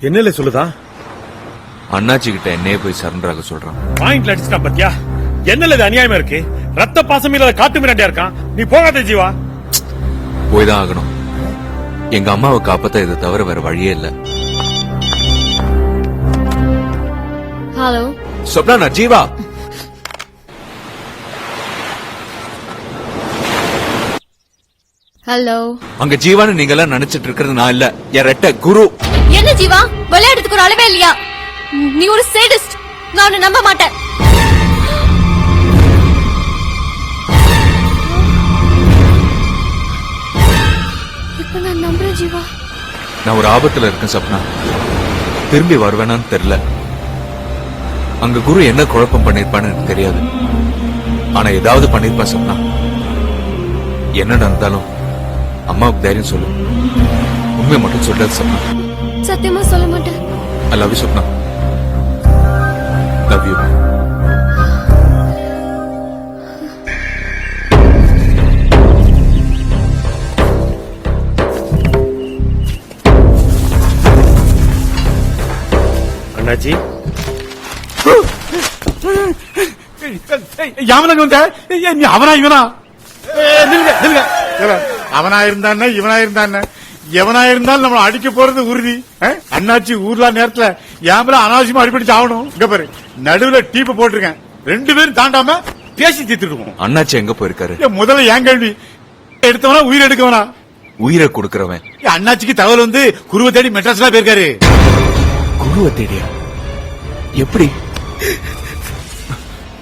என்ன சொல்லுதா? அண்ணாச்சி கிட்ட என்னையே போய் சரண்டர் ஆக சொல்றான். பாயிண்ட்ல அடிச்சுட்டா பத்தியா? என்னல இது அநியாயமா இருக்கு? ரத்த பாசம் இல்லாத காட்டு மிராண்டியா இருக்கான். நீ போகாத ஜீவா. போய் தான் ஆகணும். எங்க அம்மாவை காப்பாத்த இதை தவிர வேற வழியே இல்ல. ஹலோ சொப்னா, நான் ஜீவா. ஹலோ. அங்க ஜீவான்னு நீங்க எல்லாம் நினைச்சிட்டு இருக்கிறது நான் இல்ல, என் ரெட்ட குரு. என்ன ஜீவா, விளையாடுறதுக்கு ஒரு அளவே இல்லையா? நீ ஒரு சேடிஸ்ட். நான் உன்னை நம்ப மாட்டேன். இப்ப நான் நம்புறேன் ஜீவா. நான் ஒரு ஆபத்துல இருக்கேன் சப்னா. திரும்பி வருவேனான்னு தெரியல. அங்க குரு என்ன குழப்பம் பண்ணிருப்பான்னு எனக்கு தெரியாது. ஆனா ஏதாவது பண்ணிருப்பா சப்னா. என்ன நடந்தாலும் அம்மாவுக்கு தைரியம் சொல்லு. உண்மை மட்டும் சொல்றது சப்னா. சத்தியமா சொல்ல மாட்டேன். I love you Sapna. Love you. அண்ணாச்சி யாவனங்க வந்த? நீ அவனா இவனா? அவனா இருந்தானே இவனா இருந்தானே எவனா இருந்தாலும் நம்ம அடிக்க போறது உறுதி. அண்ணாச்சி ஊர்லா நேரத்துல யாமல அனாவசியமா அடிப்படி ஆகணும். இங்க பாரு, நடுவுல டீப்ப போட்டிருக்கேன். 2 பேரும் தாண்டாம பேசி தீர்த்துருவோம். அண்ணாச்சி எங்க போயிருக்காரு? முதல்ல ஏன் கேள்வி? எடுத்தவனா உயிர் எடுக்கவனா? உயிரை கொடுக்கறவன். அண்ணாச்சிக்கு தகவல் வந்து குருவை தேடி மெட்ராஸ்ல போயிருக்காரு. குருவை தேடியா? எப்படி?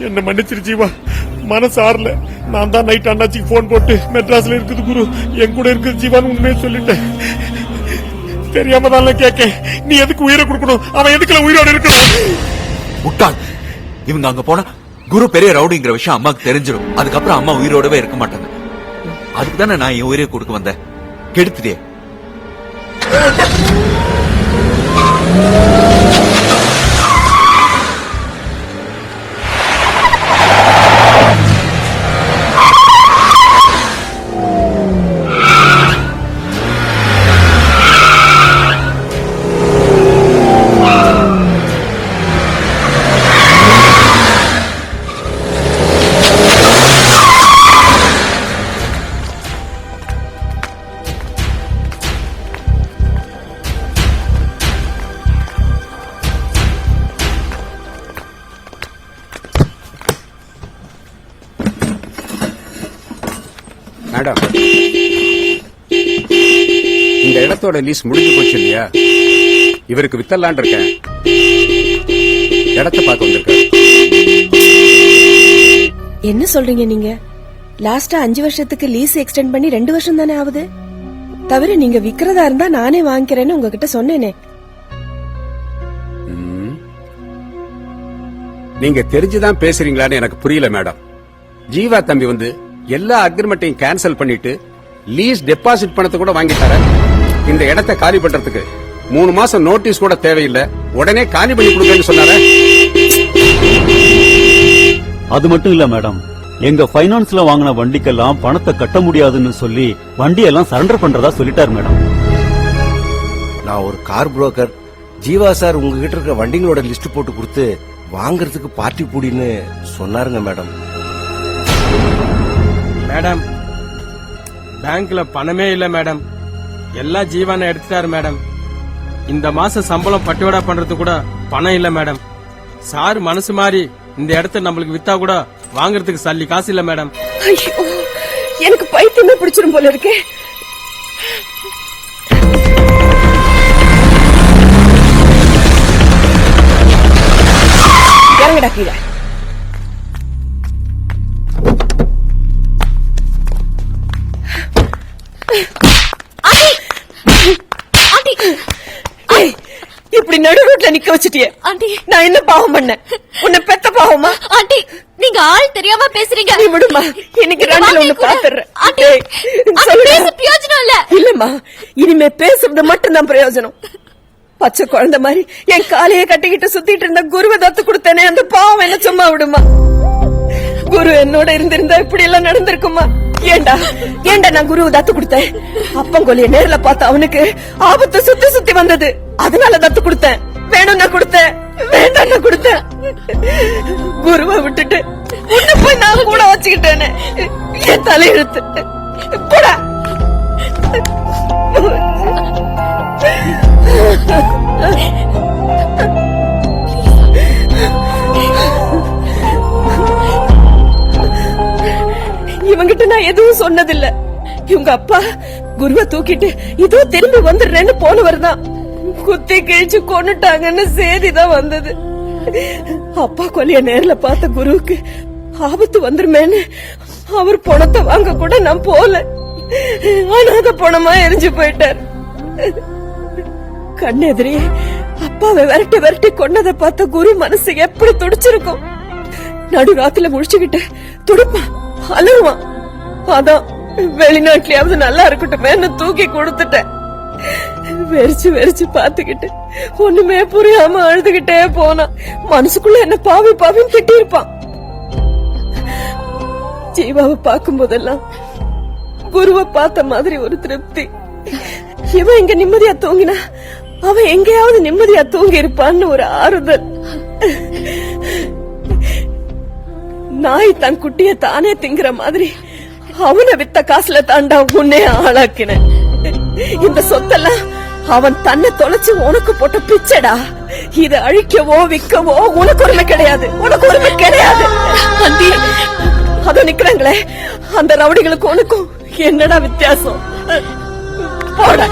என்ன மன்னிச்சிரு ஜீவா, மனசு ஆறல. நான் தான் நைட் அண்ணாச்சிக்கு போன் போட்டு மெட்ராஸ்ல இருக்குது குரு, என் கூட இருக்குது ஜீவான்னு உண்மையை சொல்லிட்டேன். தெரியாம தான் கேட்க. நீ எதுக்கு உயிரை கொடுக்கணும்? அவன் எதுக்குல உயிரோட இருக்கணும்? முட்டாள். இவங்க அங்க போனா குரு பெரிய ரவுடிங்கிற விஷயம் அம்மாக்கு தெரிஞ்சிடும். அதுக்கப்புறம் அம்மா உயிரோடவே இருக்க மாட்டாங்க. அதுக்கு தானே நான் என் உயிரை கொடுக்க வந்தேன். கெடுத்துட்டே. மேடம், இந்த இடத்தோட லீஸ் முடிஞ்சு போச்சு இல்லையா? இவருக்கு வித்தலான் இருக்கேன். இடத்தை பார்க்க வந்திருக்காரு. என்ன சொல்றீங்க நீங்க? லாஸ்டா 5 வருஷத்துக்கு லீஸ் எக்ஸ்டெண்ட் பண்ணி 2 வருஷம் தானே ஆகுது. தவிர நீங்க விக்கிறதா இருந்தா நானே வாங்கிக்கிறேன்னு உங்ககிட்ட சொன்னேனே. நீங்க தெரிஞ்சுதான் பேசுறீங்களான்னு எனக்கு புரியல மேடம். ஜீவா தம்பி வந்து எல்லா அக்ரிமெண்ட்டையும் கேன்சல் பண்ணிட்டு லீஸ் டெபாசிட் பணத்தை கூட வாங்கிட்டார. இந்த இடத்தை காலி பண்றதுக்கு 3 மாசம் நோட்டீஸ் கூட தேவையில்லை, உடனே காலி பண்ணி கொடுங்கன்னு சொன்னார. அது மட்டும் இல்ல மேடம், எங்க பைனான்ஸ்ல வாங்கின வண்டிக்கெல்லாம் பணத்தை கட்ட முடியாதுன்னு சொல்லி வண்டியெல்லாம் சரண்டர் பண்றதா சொல்லிட்டார் மேடம். நான் ஒரு கார் புரோக்கர். ஜீவா சார் உங்ககிட்ட இருக்க வண்டிங்களோட லிஸ்ட் போட்டு கொடுத்து வாங்கறதுக்கு பார்ட்டி பூடின்னு சொன்னாருங்க மேடம். மேடம், பேங்க்ல பணமே இல்ல மேடம். எல்லாம் ஜீவான எடுத்துட்டாரு மேடம். இந்த மாச சம்பளம் பட்டுவாடா பண்றது கூட பணம் இல்ல மேடம். சார் மனசு மாறி இந்த இடத்த நம்மளுக்கு வித்தா கூட வாங்கறதுக்கு சல்லி காசு இல்ல மேடம். ஐயோ, எனக்கு பைத்தியமே பிடிச்சிரும் போல இருக்கே. இறங்கடா கீழே. இப்படி நடு ரோட்ல நிக்க வச்சிட்டியே ஆண்டி. நான் என்ன பாவம் பண்ண? உன்னை பெத்த பாவமா? ஆண்டி, நீங்க ஆள் தெரியாம பேசுறீங்க. நீ விடுமா, இன்னைக்கு 2ல ஒண்ணு பாத்துறேன். ஆண்டி, பேச பிரயோஜனம் இல்ல. இல்லம்மா, இனிமே பேசுறது மட்டும் தான் பிரயோஜனம். பச்சை குழந்தை மாதிரி என் காலையை கட்டிக்கிட்டு சுத்திட்டு இருந்த குருவை தத்து கொடுத்தேனே, அந்த பாவம் என்ன சும்மா விடுமா? குரு என்னோட இருந்திருந்தா இப்படி எல்லாம் நடந்திருக்குமா? ஏண்டா ஏண்டா நான் குருவை தத்து கொடுத்தேன்? அப்பங்கொல்லிய நேர்ல பார்த்த அவனுக்கு ஆபத்து சுத்தி சுத்தி வந்தது, அதனால தத்து கொடுத்தேன். வேணும் நான் கொடுத்தேன், வேண்டாம் நான் கொடுத்தேன். குருவை விட்டுட்டு உன்னை போய் நான் கூட வச்சுக்கிட்டேனே, என் தலையெழுத்து. கூட இவங்கிட்ட நான் எதுவும் சொன்னதில்ல. இவங்க அப்பா குருவை தூக்கிட்டு இதோ திரும்பி வந்துடுறேன்னு போனவர் தான் குத்தி கிழிச்சு கொன்னுட்டாங்கன்னு செய்திதான் வந்தது. அப்பா கொலைய நேர்ல பார்த்த குருவுக்கு ஆபத்து வந்துருமேன்னு அவர் பணத்தை வாங்க கூட நான் போல. அனாத பணமா எரிஞ்சு போயிட்டார். கண்ணெதிரே அப்பாவை விரட்டி விரட்டி கொன்னதை பார்த்த குரு மனசு எப்படி துடிச்சிருக்கும். நடு ராத்தில முழிச்சுக்கிட்டு துடிப்பான், அலறுவான். அதான் வெளிநாட்டுலயாவது நல்லா இருக்கட்டுமேன்னு தூக்கி கொடுத்துட்டேன். வெறிச்சு வெறிச்சு பாத்துக்கிட்டு ஒண்ணுமே புரியாம அழுதுகிட்டே போனான். மனசுக்குள்ள என்ன பாவி பாவின்னு திட்டி இருப்பான். ஜீவாவை பார்க்கும் போதெல்லாம் குருவை பார்த்த மாதிரி ஒரு திருப்தி. இவன் இங்க நிம்மதியா தூங்கினா அவன் எங்கேயாவது நிம்மதியா தூங்கி இருப்பான்னு ஒரு ஆறுதல். நாய் தன் குட்டிய தானே திங்கிற மாதிரி அவனை வித்த காசுல தாண்டா உன்னே ஆளாக்கின. இந்த சொத்தெல்லாம் அவன் தன்னை தொலைச்சு உனக்கு போட்ட பிச்சடா. இதை அழிக்கவோ விற்கவோ உனக்கு உரிமை கிடையாது, உனக்கு உரிமை கிடையாது. அத நிக்கிறாங்களே அந்த ரவுடிகளுக்கு உனக்கும் என்னடா வித்தியாசம்? போடா.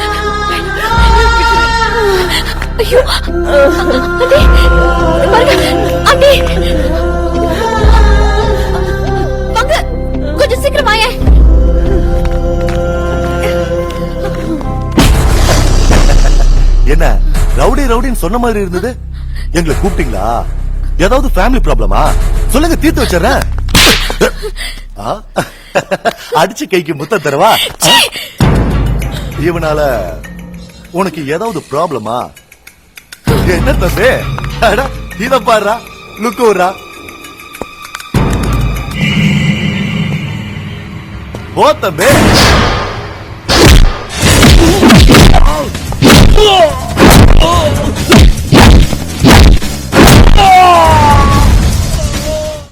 ஐயோ அண்ணே, வாங்க கொஞ்சம் சீக்கிரம் வாயே. என்ன ரவுடி ரவுடின்னு சொன்ன மாதிரி இருந்தது? எங்களை கூப்பிட்டீங்களா? ஏதாவது ஃபேமிலி ப்ராப்ளமா? சொல்லுங்க, தீர்த்து வச்சிடறேன். அடிச்சு கைக்கு முத்தம் தரவா? இவனால உனக்கு ஏதாவது ப்ராப்ளமா? என்ன தம்பி, இத பாடுறா, லுக்கு விடுறா. ஓ தம்பி,